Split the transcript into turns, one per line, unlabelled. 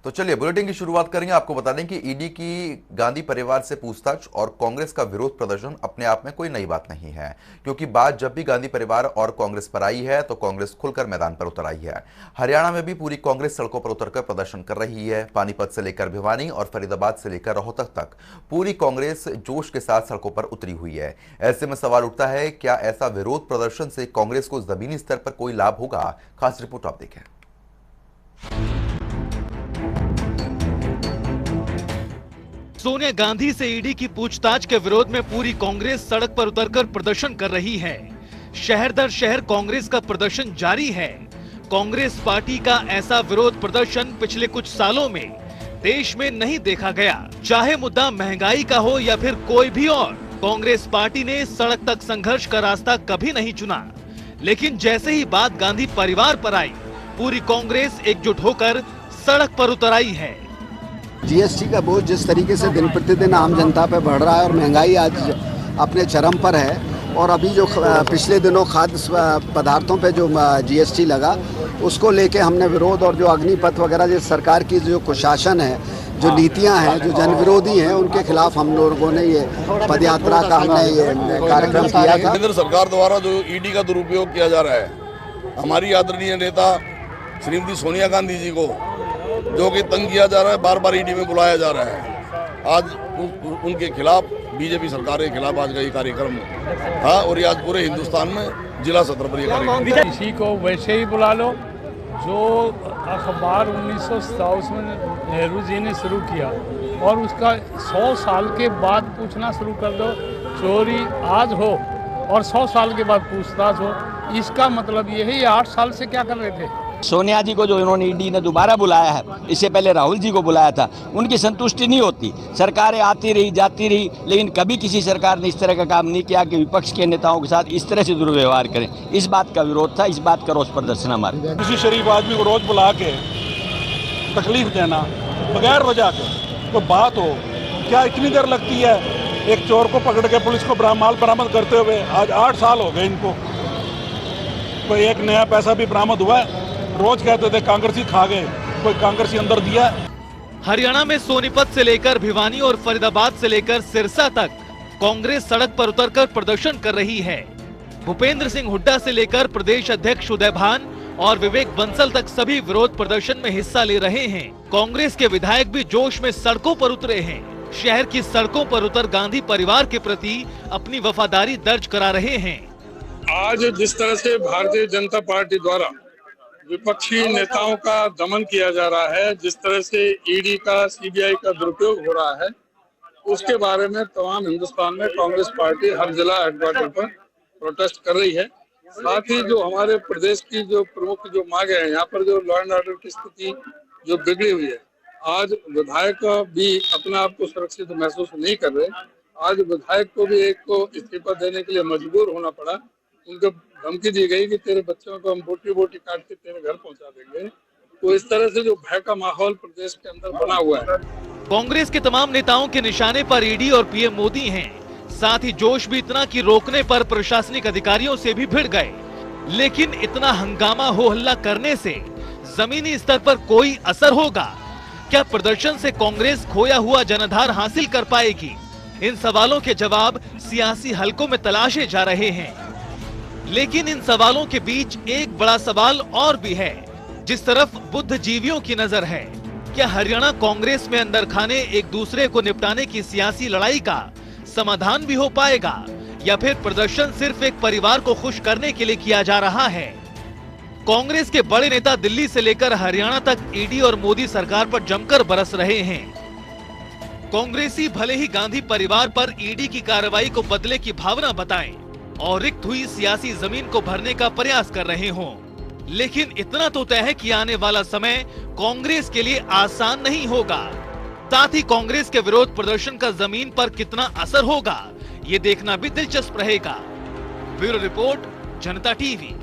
तो चलिए बुलेटिन की शुरुआत करेंगे। आपको बता दें कि ईडी की गांधी परिवार से पूछताछ और कांग्रेस का विरोध प्रदर्शन अपने आप में कोई नई बात नहीं है, क्योंकि बात जब भी गांधी परिवार और कांग्रेस पर आई है तो कांग्रेस खुलकर मैदान पर उतर आई है। हरियाणा में भी पूरी कांग्रेस सड़कों पर उतरकर प्रदर्शन कर रही है। पानीपत से लेकर भिवानी और फरीदाबाद से लेकर रोहतक तक पूरी कांग्रेस जोश के साथ सड़कों पर उतरी हुई है। ऐसे में सवाल उठता है, क्या ऐसा विरोध प्रदर्शन से कांग्रेस को जमीनी स्तर पर कोई लाभ होगा? खास रिपोर्ट आप देखें।
सोनिया गांधी से ईडी की पूछताछ के विरोध में पूरी कांग्रेस सड़क पर उतरकर प्रदर्शन कर रही है। शहर दर शहर कांग्रेस का प्रदर्शन जारी है। कांग्रेस पार्टी का ऐसा विरोध प्रदर्शन पिछले कुछ सालों में देश में नहीं देखा गया। चाहे मुद्दा महंगाई का हो या फिर कोई भी और, कांग्रेस पार्टी ने सड़क तक संघर्ष का रास्ता कभी नहीं चुना। लेकिन जैसे ही बात गांधी परिवार पर आई, पूरी कांग्रेस एकजुट होकर सड़क पर उतर आई है।
जीएसटी का बोझ जिस तरीके से दिन प्रतिदिन आम जनता पे बढ़ रहा है और महंगाई आज अपने चरम पर है, और अभी जो पिछले दिनों खाद्य पदार्थों पे जो जीएसटी लगा, उसको लेके हमने विरोध, और जो अग्निपथ वगैरह जो सरकार की जो कुशासन है, जो नीतियां हैं, जो जन विरोधी हैं, उनके खिलाफ हम लोगों ने ये पदयात्रा का हमने ये कार्यक्रम किया था।
केंद्र सरकार द्वारा जो ईडी का दुरुपयोग किया जा रहा है, हमारी आदरणीय नेता श्रीमती सोनिया गांधी जी को जो कि तंग किया जा रहा है, बार बार ईडी में बुलाया जा रहा है। आज उनके खिलाफ, बीजेपी सरकार के खिलाफ आज का ये कार्यक्रम था, और ये आज पूरे हिंदुस्तान में जिला सत्र पर ये कार्यक्रम।
किसी को वैसे ही बुला लो जो अखबार 1927 में नेहरू जी ने शुरू किया, और उसका 100 साल के बाद पूछना शुरू कर दो। चोरी आज हो और 100 साल के बाद पूछताछ हो, इसका मतलब यही 8 साल से क्या कर रहे थे।
सोनिया जी को जो इन्होंने ईडी ने दोबारा बुलाया है, इससे पहले राहुल जी को बुलाया था, उनकी संतुष्टि नहीं होती। सरकारें आती रही जाती रही, लेकिन कभी किसी सरकार ने इस तरह का काम नहीं किया कि विपक्ष के नेताओं के साथ इस तरह से दुर्व्यवहार करें। इस बात का विरोध था, इस बात का रोष प्रदर्शन हमारे।
किसी शरीफ आदमी को रोज बुला के तकलीफ देना बगैर वजह के कोई बात हो, क्या इतनी देर लगती है? एक चोर को पकड़ के पुलिस को माल बरामद करते हुए आज 8 साल हो गए इनको, कोई एक नया पैसा भी बरामद हुआ है? रोज कहते थे कांग्रेसी खा गए, कोई कांग्रेसी अंदर दिया?
हरियाणा में सोनीपत से लेकर भिवानी और फरीदाबाद से लेकर सिरसा तक कांग्रेस सड़क पर उतरकर प्रदर्शन कर रही है। भूपेंद्र सिंह हुड्डा से लेकर प्रदेश अध्यक्ष उदय भान और विवेक बंसल तक सभी विरोध प्रदर्शन में हिस्सा ले रहे हैं। कांग्रेस के विधायक भी जोश में सड़कों पर उतरे हैं। शहर की सड़कों पर उतर गांधी परिवार के प्रति अपनी वफादारी दर्ज करा रहे हैं।
आज जिस तरह से भारतीय जनता पार्टी द्वारा विपक्षी नेताओं का दमन किया जा रहा है, जिस तरह से ईडी का, सीबीआई का दुरुपयोग हो रहा है, उसके बारे में तमाम हिंदुस्तान में कांग्रेस पार्टी हर जिला हेडक्वार्टर पर प्रोटेस्ट कर रही है। साथ ही जो हमारे प्रदेश की जो प्रमुख जो मांगे हैं, यहाँ पर जो लॉ एंड ऑर्डर की स्थिति जो बिगड़ी हुई है, आज विधायक भी अपने आप को सुरक्षित महसूस नहीं कर रहे। आज विधायक को भी एक को इस्तीफा देने के लिए मजबूर होना पड़ा। उनको धमकी दी गई कि तेरे बच्चों को हम बोटी बोटी काट के तेरे घर पहुंचा देंगे। तो इस तरह से जो भय का माहौल प्रदेश के अंदर बना हुआ है।
कांग्रेस के तमाम नेताओं के निशाने पर ईडी और पीएम मोदी हैं। साथ ही जोश भी इतना कि रोकने पर प्रशासनिक अधिकारियों से भी भिड़ गए। लेकिन इतना हंगामा हो हल्ला करने से जमीनी स्तर पर कोई असर होगा? क्या प्रदर्शन से कांग्रेस खोया हुआ जनाधार हासिल कर पाएगी? इन सवालों के जवाब सियासी हलकों में तलाशे जा रहे हैं। लेकिन इन सवालों के बीच एक बड़ा सवाल और भी है, जिस तरफ बुद्धिजीवियों की नजर है। क्या हरियाणा कांग्रेस में अंदर खाने एक दूसरे को निपटाने की सियासी लड़ाई का समाधान भी हो पाएगा, या फिर प्रदर्शन सिर्फ एक परिवार को खुश करने के लिए किया जा रहा है? कांग्रेस के बड़े नेता दिल्ली से लेकर हरियाणा तक ईडी और मोदी सरकार पर जमकर बरस रहे हैं। कांग्रेसी भले ही गांधी परिवार पर ईडी की कार्रवाई को बदले की भावना बताएं और रिक्त हुई सियासी जमीन को भरने का प्रयास कर रहे हों, लेकिन इतना तो तय है कि आने वाला समय कांग्रेस के लिए आसान नहीं होगा। साथ ही कांग्रेस के विरोध प्रदर्शन का जमीन पर कितना असर होगा, ये देखना भी दिलचस्प रहेगा। ब्यूरो रिपोर्ट, जनता टीवी।